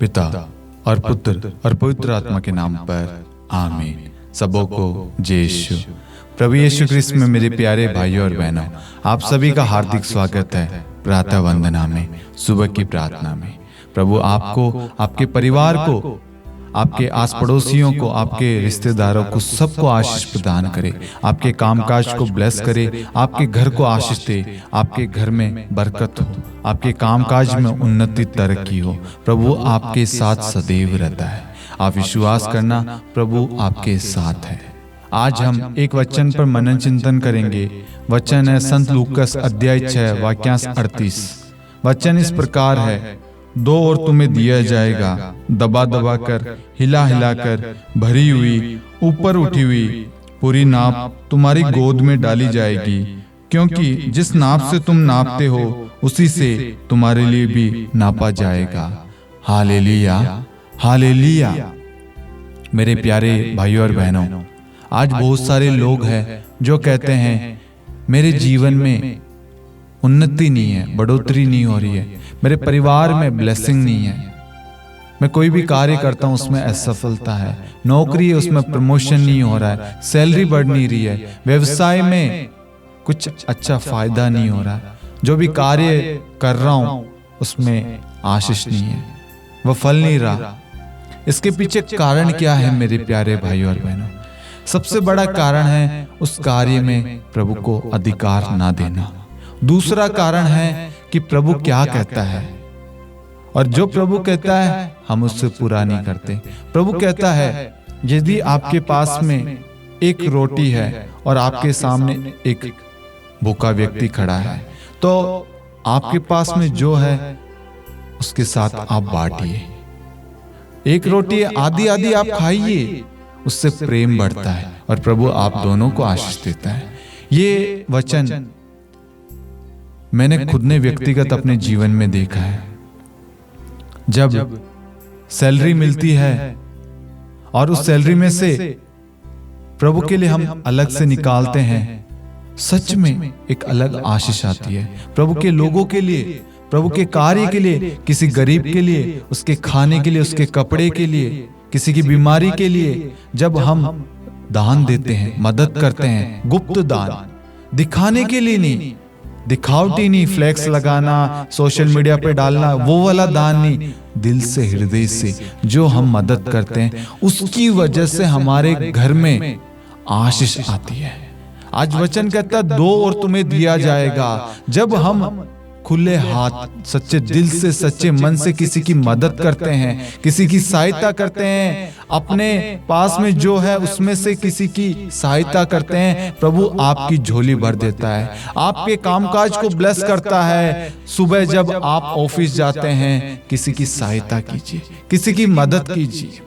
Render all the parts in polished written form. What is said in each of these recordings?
पिता और पुत्र और पवित्र आत्मा के नाम पर आमीन। सबों को जय यीशु। प्रभु यीशु क्रिस्त में मेरे प्यारे भाइयों और बहनों, आप सभी का हार्दिक स्वागत है प्रातः वंदना में, सुबह की प्रार्थना में। प्रभु आपको, आपके परिवार को, आपके आस पड़ोसियों को, आपके रिश्तेदारों को, सबको आशीष प्रदान करे, आपके कामकाज को ब्लेस करे, आपके घर को आशीष दे, आपके घर में बरकत हो, आपके कामकाज में उन्नति तरक्की हो। प्रभु आपके साथ सदैव रहता है। आप विश्वास करना, प्रभु आपके साथ है। आज हम एक वचन पर मनन चिंतन करेंगे। वचन है संत लूकास अध्याय 6 वाक्यांश 38। वचन इस प्रकार है, दो और तुम्हें दिया जाएगा, दबा दबा कर, हिला हिला कर, भरी हुई, ऊपर उठी हुई पूरी नाप तुम्हारी गोद में डाली जाएगी, क्योंकि जिस नाप से तुम नापते हो उसी से तुम्हारे लिए भी नापा जाएगा। Hallelujah, hallelujah. मेरे प्यारे भाइयों और बहनों, आज बहुत सारे लोग हैं जो कहते हैं मेरे जीवन में उन्नति नहीं है, बढ़ोतरी नहीं हो रही है, मेरे परिवार में ब्लेसिंग नहीं है, मैं कोई भी कार्य करता हूं उसमें असफलता है, नौकरी है उसमें प्रमोशन नहीं हो रहा है, सैलरी बढ़ नहीं रही है, व्यवसाय में कुछ अच्छा फायदा नहीं हो रहा है, जो भी कार्य कर रहा हूं उसमें आशीष नहीं है, वह फल नहीं रहा। इसके पीछे कारण क्या है मेरे प्यारे भाइयों और बहनों? सबसे बड़ा कारण है उस कार्य में प्रभु को अधिकार ना देना। दूसरा कारण है कि प्रभु क्या कहता है, और जो प्रभु कहता है हम उससे पूरा नहीं करते। प्रभु कहता है, यदि आपके पास में एक रोटी है और आपके सामने एक भूखा व्यक्ति खड़ा है, तो आपके पास में जो है उसके साथ आप बांटिए। एक रोटी आधी आधी आप खाइए, उससे प्रेम बढ़ता है और प्रभु आप दोनों को आशीष देता है। ये वचन मैंने खुद ने व्यक्तिगत अपने जीवन में देखा है। जब सैलरी मिलती है और उस सैलरी में से प्रभु के लिए हम अलग से निकालते हैं, सच में एक अलग आशीष आती है। प्रभु के लोगों के लिए, प्रभु के कार्य के लिए, किसी गरीब के लिए, उसके खाने के लिए, उसके कपड़े के लिए, किसी की बीमारी के लिए, जब हम दान देते हैं, मदद करते हैं, गुप्त दान, दिखाने के लिए नहीं, दिखावटी नहीं, फ्लैक्स लगाना, सोशल मीडिया पे डालना, वो वाला दान नहीं, दिल से, हृदय से जो हम मदद करते हैं, उसकी वजह से हमारे घर में आशीष आती है। आज वचन कहता है, दो और तुम्हें दिया जाएगा। जब हम खुले हाथ, सच्चे दिल से, सच्चे मन से किसी की मदद करते हैं, किसी की सहायता करते हैं, अपने पास में जो है उसमें से किसी की सहायता करते हैं, प्रभु आपकी झोली भर देता है, आपके कामकाज को ब्लेस करता है। सुबह जब आप ऑफिस जाते हैं, किसी की सहायता कीजिए, किसी की मदद कीजिए।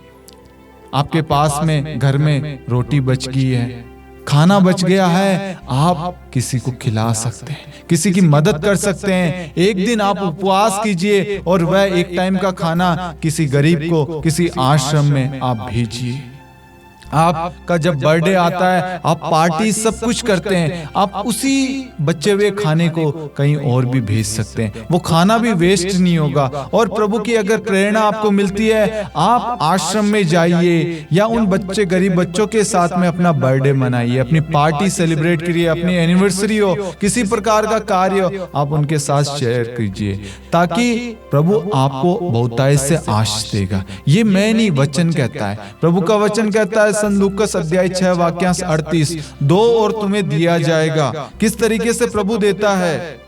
आपके पास में घर में रोटी बच गई है, खाना बच गया है, आप किसी को खिला सकते हैं, किसी की मदद कर सकते हैं। एक दिन आप उपवास कीजिए और वह एक टाइम का खाना किसी गरीब को, किसी आश्रम में आप भेजिए। आपका जब बर्थडे आता है, आप पार्टी सब कुछ करते हैं, आप उसी बचे हुए खाने को कहीं और भी भेज सकते हैं, वो खाना भी वेस्ट नहीं होगा। और प्रभु की अगर प्रेरणा आपको मिलती है, आप आश्रम में जाइए या उन बच्चे, गरीब बच्चों के साथ में अपना बर्थडे मनाइए, अपनी पार्टी सेलिब्रेट करिए, अपनी एनिवर्सरी हो, किसी प्रकार का कार्य हो, आप उनके साथ शेयर कीजिए, ताकि प्रभु आपको बहुतायत से आशीष देगा। ये मैं नहीं, वचन कहता है, प्रभु का वचन कहता है संत लूकास अध्याय 6 वाक्यांश 38, दो और तुम्हें दिया जाएगा। किस तरीके से प्रभु देता है?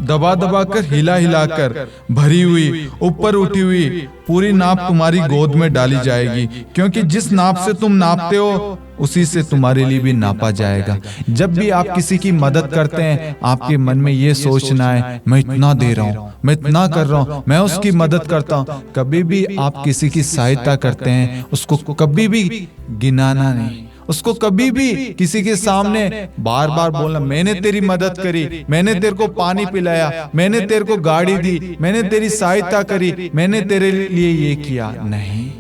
दबा दबा कर, हिला हिला कर, भरी हुई, ऊपर उठी हुई पूरी नाप तुम्हारी गोद में डाली जाएगी, क्योंकि जिस नाप से तुम नापते हो उसी से तुम्हारे लिए भी नापा जाएगा। जब भी आप किसी की मदद करते हैं, आपके मन में ये सोचना है, मैं इतना दे रहा हूँ, मैं इतना कर रहा हूँ, मैं उसकी मदद करता हूँ। कभी भी आप किसी की सहायता करते हैं, उसको कभी भी गिनाना नहीं, उसको कभी भी किसी के सामने बार बार बोलना, मैंने तेरी मदद करी, मैंने तेरे को पानी पिलाया, मैंने तेरे को गाड़ी दी, मैंने तेरी सहायता करी, मैंने तेरे लिए ये किया, नहीं,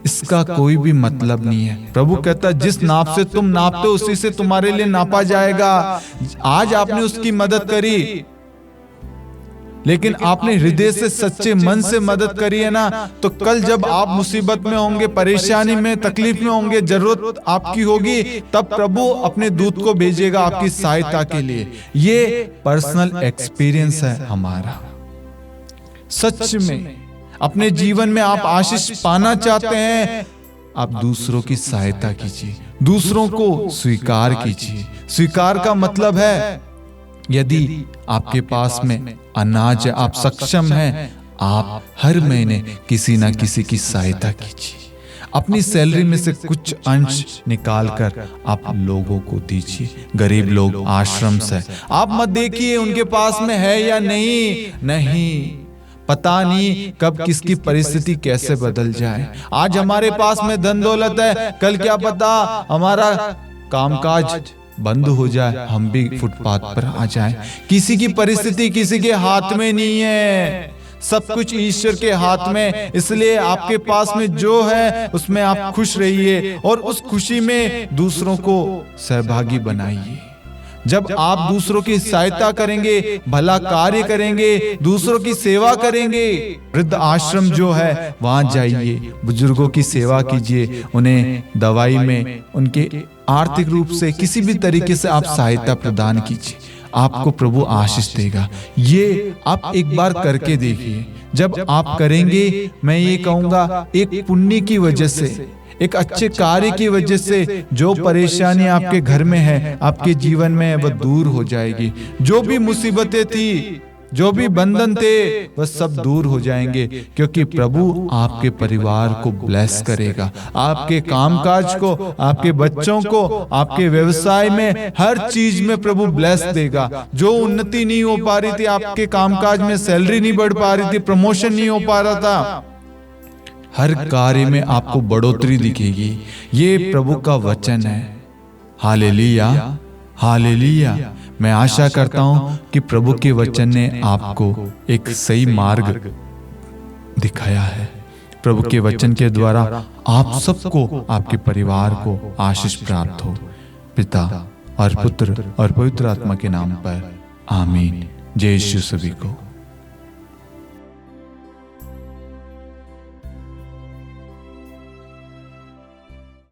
इसका कोई भी मतलब नहीं है। प्रभु कहता, जिस नाप से तुम नापते हो उसी से तुम्हारे लिए नापा जाएगा। आज आपने उसकी मदद करी, लेकिन आपने हृदय से सच्चे मन से मदद करी है ना, तो कल जब आप मुसीबत में होंगे, परेशानी में, तकलीफ में होंगे, जरूरत आपकी होगी, तब प्रभु अपने दूत को भेजेगा आपकी सहायता के लिए। ये पर्सनल एक्सपीरियंस है हमारा। सच में अपने जीवन में आप आशीष पाना चाहते हैं, आप दूसरों की सहायता कीजिए, दूसरों को स्वीकार कीजिए। स्वीकार का मतलब है यदि आपके पास में अनाज है, आप सक्षम हैं, आप हर महीने किसी ना किसी की सहायता कीजिए। अपनी सैलरी में से कुछ अंश निकालकर आप लोगों को दीजिए। गरीब लोग, आश्रम से आप मत देखिए उनके पास में है या नहीं, पता नहीं कब किसकी परिस्थिति कैसे बदल जाए। आज हमारे पास में धन दौलत है, कल क्या पता हमारा कामकाज बंद हो जाए, हम भी फुटपाथ पर आ जाएं। किसी की परिस्थिति किसी के हाथ में नहीं है, सब कुछ ईश्वर के हाथ में। इसलिए आपके पास में जो है उसमें आप खुश रहिए और उस खुशी में दूसरों को सहभागी बनाइए। जब आप दूसरों की सहायता करेंगे, भला कार्य करेंगे, दूसरों की सेवा करेंगे, वृद्ध आश्रम जो है वहां जाइए, बुजुर्गों की सेवा कीजिए, उन्हें दवाई में, उनके आर्थिक रूप से किसी भी तरीके से आप सहायता प्रदान कीजिए, आपको प्रभु आशीष देगा। ये आप एक बार करके देखिए। जब आप करेंगे, मैं ये कहूंगा, एक पुण्य की वजह से, एक अच्छे कार्य की वजह से जो परेशानी आपके घर में है, आपके जीवन में है, वह दूर हो जाएगी। जो भी मुसीबतें थी, जो भी बंधन थे, वह सब दूर हो जाएंगे, क्योंकि प्रभु आपके परिवार को ब्लेस करेगा, आपके कामकाज को, आपके बच्चों को, आपके व्यवसाय में, हर चीज में प्रभु ब्लेस देगा। जो उन्नति नहीं हो पा रही थी आपके कामकाज में, सैलरी नहीं बढ़ पा रही थी, प्रमोशन नहीं हो पा रहा था, हर कार्य में आपको बढ़ोतरी दिखेगी। ये प्रभु का वचन है। Hallelujah, hallelujah. मैं आशा करता हूं कि प्रभु के वचन ने आपको एक सही मार्ग दिखाया है। प्रभु के वचन के द्वारा आप सबको, आपके परिवार को आशीष प्राप्त हो। पिता और पुत्र और पवित्र आत्मा के नाम पर आमीन। जय यीशु सभी को।